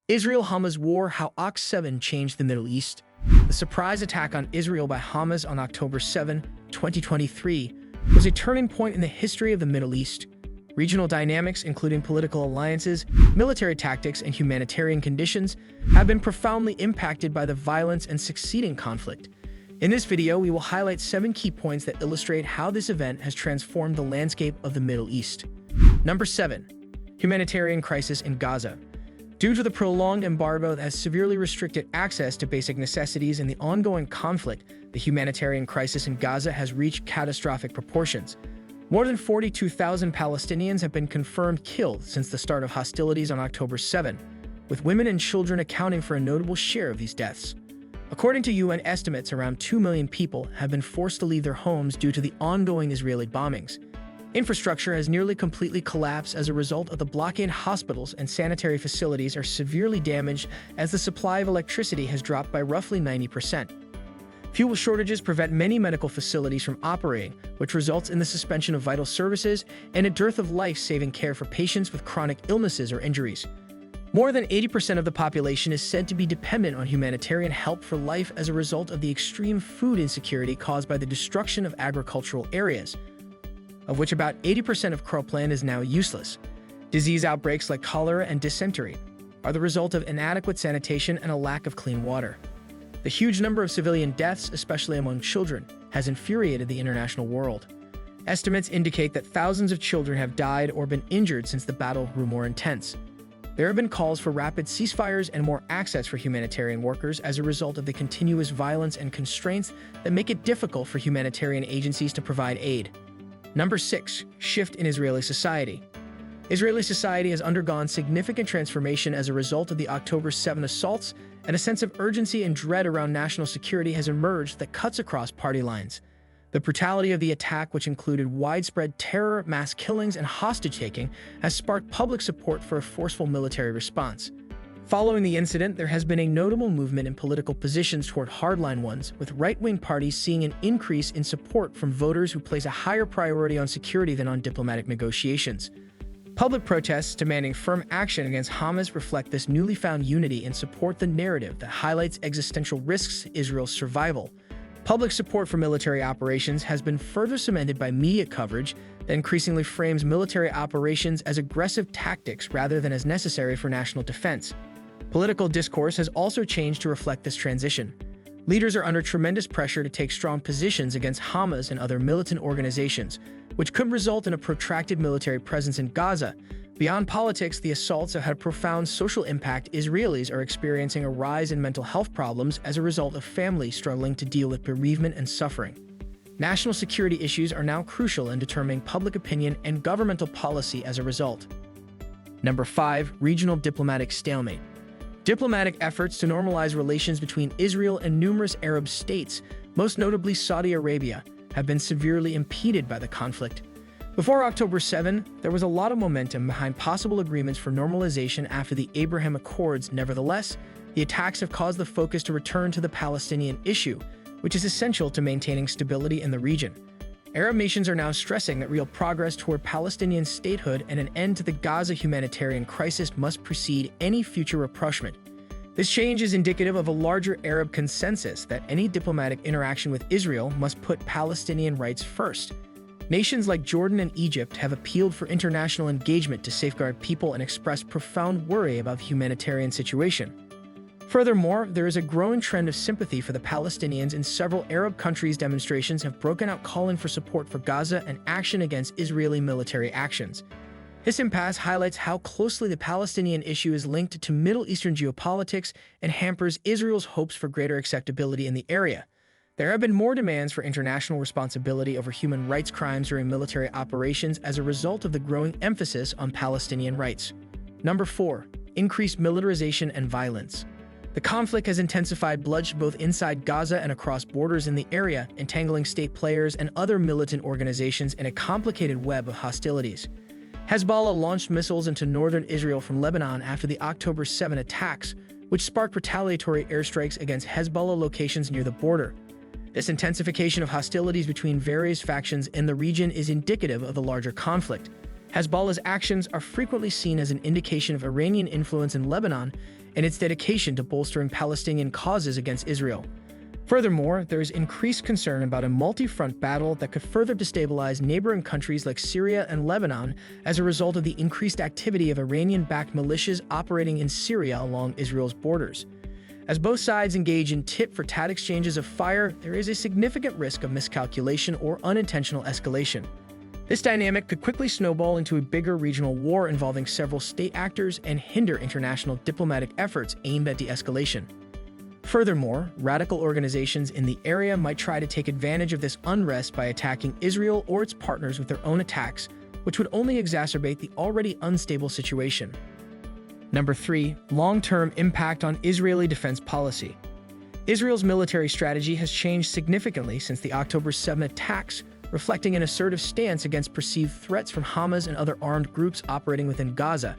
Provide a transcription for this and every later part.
Israel-Hamas war: how Oct 7 changed the Middle East. The surprise attack on Israel by Hamas on October 7, 2023, was a turning point in the history of the Middle East. Regional dynamics, including political alliances, military tactics, and humanitarian conditions, have been profoundly impacted by the violence and succeeding conflict. In this video, we will highlight 7 key points that illustrate how this event has transformed the landscape of the Middle East. Number 7. Humanitarian crisis in Gaza. Due to the prolonged embargo that has severely restricted access to basic necessities and the ongoing conflict, the humanitarian crisis in Gaza has reached catastrophic proportions. More than 42,000 Palestinians have been confirmed killed since the start of hostilities on October 7, with women and children accounting for a notable share of these deaths. According to UN estimates, around 2 million people have been forced to leave their homes due to the ongoing Israeli bombings. Infrastructure has nearly completely collapsed as a result of the blockade. Hospitals and sanitary facilities are severely damaged as the supply of electricity has dropped by roughly 90%. Fuel shortages prevent many medical facilities from operating, which results in the suspension of vital services and a dearth of life-saving care for patients with chronic illnesses or injuries. More than 80% of the population is said to be dependent on humanitarian help for life as a result of the extreme food insecurity caused by the destruction of agricultural areas, of which about 80% of cropland is now useless. Disease outbreaks like cholera and dysentery are the result of inadequate sanitation and a lack of clean water. The huge number of civilian deaths, especially among children, has infuriated the international world. Estimates indicate that thousands of children have died or been injured since the battle grew more intense. There have been calls for rapid ceasefires and more access for humanitarian workers as a result of the continuous violence and constraints that make it difficult for humanitarian agencies to provide aid. Number 6. Shift in Israeli society. Israeli society has undergone significant transformation as a result of the October 7 assaults, and a sense of urgency and dread around national security has emerged that cuts across party lines. The brutality of the attack, which included widespread terror, mass killings, and hostage-taking, has sparked public support for a forceful military response. Following the incident, there has been a notable movement in political positions toward hardline ones, with right-wing parties seeing an increase in support from voters who place a higher priority on security than on diplomatic negotiations. Public protests demanding firm action against Hamas reflect this newly found unity and support the narrative that highlights existential risks to Israel's survival. Public support for military operations has been further cemented by media coverage that increasingly frames military operations as aggressive tactics rather than as necessary for national defense. Political discourse has also changed to reflect this transition. Leaders are under tremendous pressure to take strong positions against Hamas and other militant organizations, which could result in a protracted military presence in Gaza. Beyond politics, the assaults have had a profound social impact. Israelis are experiencing a rise in mental health problems as a result of families struggling to deal with bereavement and suffering. National security issues are now crucial in determining public opinion and governmental policy as a result. Number 5. Regional diplomatic stalemate. Diplomatic efforts to normalize relations between Israel and numerous Arab states, most notably Saudi Arabia, have been severely impeded by the conflict. Before October 7, there was a lot of momentum behind possible agreements for normalization after the Abraham Accords. Nevertheless, the attacks have caused the focus to return to the Palestinian issue, which is essential to maintaining stability in the region. Arab nations are now stressing that real progress toward Palestinian statehood and an end to the Gaza humanitarian crisis must precede any future rapprochement. This change is indicative of a larger Arab consensus that any diplomatic interaction with Israel must put Palestinian rights first. Nations like Jordan and Egypt have appealed for international engagement to safeguard people and expressed profound worry about the humanitarian situation. Furthermore, there is a growing trend of sympathy for the Palestinians in several Arab countries. Demonstrations have broken out calling for support for Gaza and action against Israeli military actions. This impasse highlights how closely the Palestinian issue is linked to Middle Eastern geopolitics and hampers Israel's hopes for greater acceptability in the area. There have been more demands for international responsibility over human rights crimes during military operations as a result of the growing emphasis on Palestinian rights. Number 4. Increased militarization and violence. The conflict has intensified bloodshed both inside Gaza and across borders in the area, entangling state players and other militant organizations in a complicated web of hostilities. Hezbollah launched missiles into northern Israel from Lebanon after the October 7 attacks, which sparked retaliatory airstrikes against Hezbollah locations near the border. This intensification of hostilities between various factions in the region is indicative of the larger conflict. Hezbollah's actions are frequently seen as an indication of Iranian influence in Lebanon and its dedication to bolstering Palestinian causes against Israel. Furthermore, there is increased concern about a multi-front battle that could further destabilize neighboring countries like Syria and Lebanon as a result of the increased activity of Iranian-backed militias operating in Syria along Israel's borders. As both sides engage in tit-for-tat exchanges of fire, there is a significant risk of miscalculation or unintentional escalation. This dynamic could quickly snowball into a bigger regional war involving several state actors and hinder international diplomatic efforts aimed at de-escalation. Furthermore, radical organizations in the area might try to take advantage of this unrest by attacking Israel or its partners with their own attacks, which would only exacerbate the already unstable situation. Number 3. Long-term impact on Israeli defense policy. Israel's military strategy has changed significantly since the October 7 attacks, reflecting an assertive stance against perceived threats from Hamas and other armed groups operating within Gaza.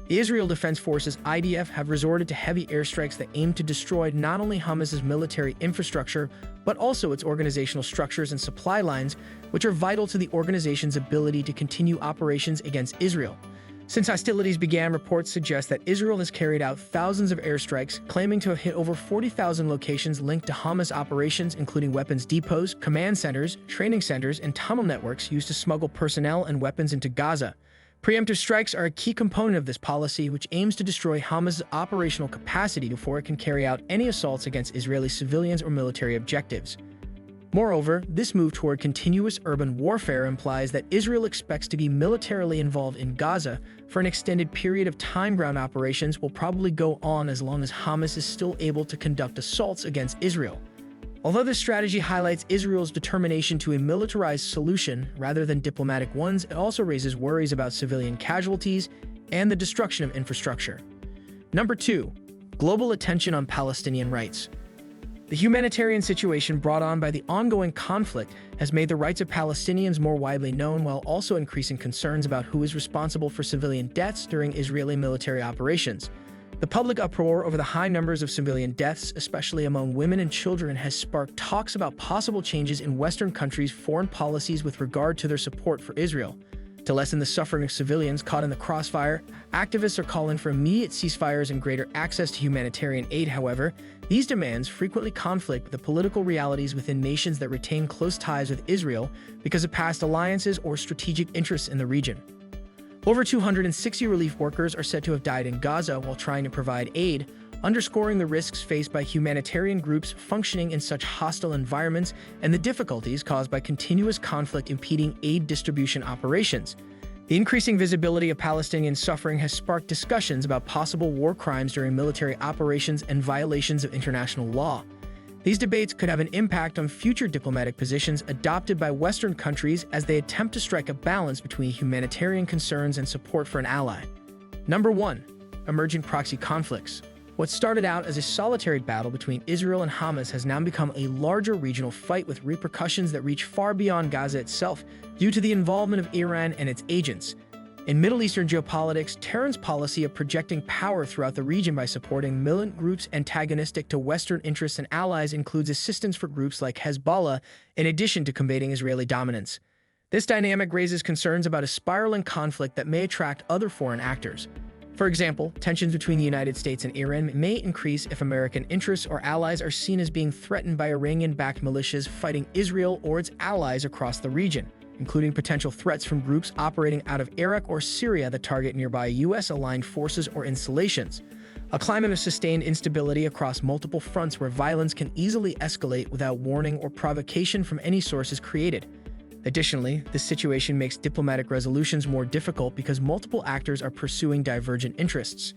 The Israel Defense Forces (IDF) have resorted to heavy airstrikes that aim to destroy not only Hamas's military infrastructure, but also its organizational structures and supply lines, which are vital to the organization's ability to continue operations against Israel. Since hostilities began, reports suggest that Israel has carried out thousands of airstrikes, claiming to have hit over 40,000 locations linked to Hamas operations, including weapons depots, command centers, training centers, and tunnel networks used to smuggle personnel and weapons into Gaza. Preemptive strikes are a key component of this policy, which aims to destroy Hamas's operational capacity before it can carry out any assaults against Israeli civilians or military objectives. Moreover, this move toward continuous urban warfare implies that Israel expects to be militarily involved in Gaza for an extended period of time. Ground operations will probably go on as long as Hamas is still able to conduct assaults against Israel. Although this strategy highlights Israel's determination to a militarized solution rather than diplomatic ones, it also raises worries about civilian casualties and the destruction of infrastructure. Number 2. Global attention on Palestinian rights. The humanitarian situation brought on by the ongoing conflict has made the rights of Palestinians more widely known, while also increasing concerns about who is responsible for civilian deaths during Israeli military operations. The public uproar over the high numbers of civilian deaths, especially among women and children, has sparked talks about possible changes in Western countries' foreign policies with regard to their support for Israel. To lessen the suffering of civilians caught in the crossfire, activists are calling for immediate ceasefires and greater access to humanitarian aid. However, these demands frequently conflict with the political realities within nations that retain close ties with Israel because of past alliances or strategic interests in the region. Over 260 relief workers are said to have died in Gaza while trying to provide aid, underscoring the risks faced by humanitarian groups functioning in such hostile environments and the difficulties caused by continuous conflict impeding aid distribution operations. The increasing visibility of Palestinian suffering has sparked discussions about possible war crimes during military operations and violations of international law. These debates could have an impact on future diplomatic positions adopted by Western countries as they attempt to strike a balance between humanitarian concerns and support for an ally. Number 1. Emerging proxy conflicts. What started out as a solitary battle between Israel and Hamas has now become a larger regional fight with repercussions that reach far beyond Gaza itself due to the involvement of Iran and its agents. In Middle Eastern geopolitics, Tehran's policy of projecting power throughout the region by supporting militant groups antagonistic to Western interests and allies includes assistance for groups like Hezbollah, in addition to combating Israeli dominance. This dynamic raises concerns about a spiraling conflict that may attract other foreign actors. For example, tensions between the United States and Iran may increase if American interests or allies are seen as being threatened by Iranian-backed militias fighting Israel or its allies across the region, including potential threats from groups operating out of Iraq or Syria that target nearby U.S.-aligned forces or installations. A climate of sustained instability across multiple fronts where violence can easily escalate without warning or provocation from any source is created. Additionally, this situation makes diplomatic resolutions more difficult because multiple actors are pursuing divergent interests.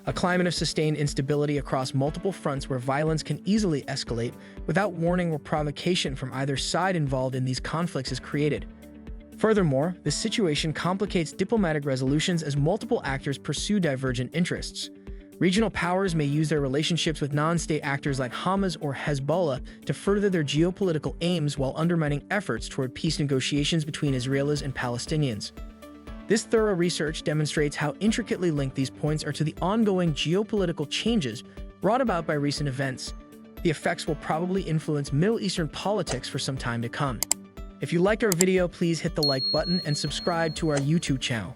A climate of sustained instability across multiple fronts where violence can easily escalate without warning or provocation from either side involved in these conflicts is created. Furthermore, this situation complicates diplomatic resolutions as multiple actors pursue divergent interests. Regional powers may use their relationships with non-state actors like Hamas or Hezbollah to further their geopolitical aims while undermining efforts toward peace negotiations between Israelis and Palestinians. This thorough research demonstrates how intricately linked these points are to the ongoing geopolitical changes brought about by recent events. The effects will probably influence Middle Eastern politics for some time to come. If you liked our video, please hit the like button and subscribe to our YouTube channel.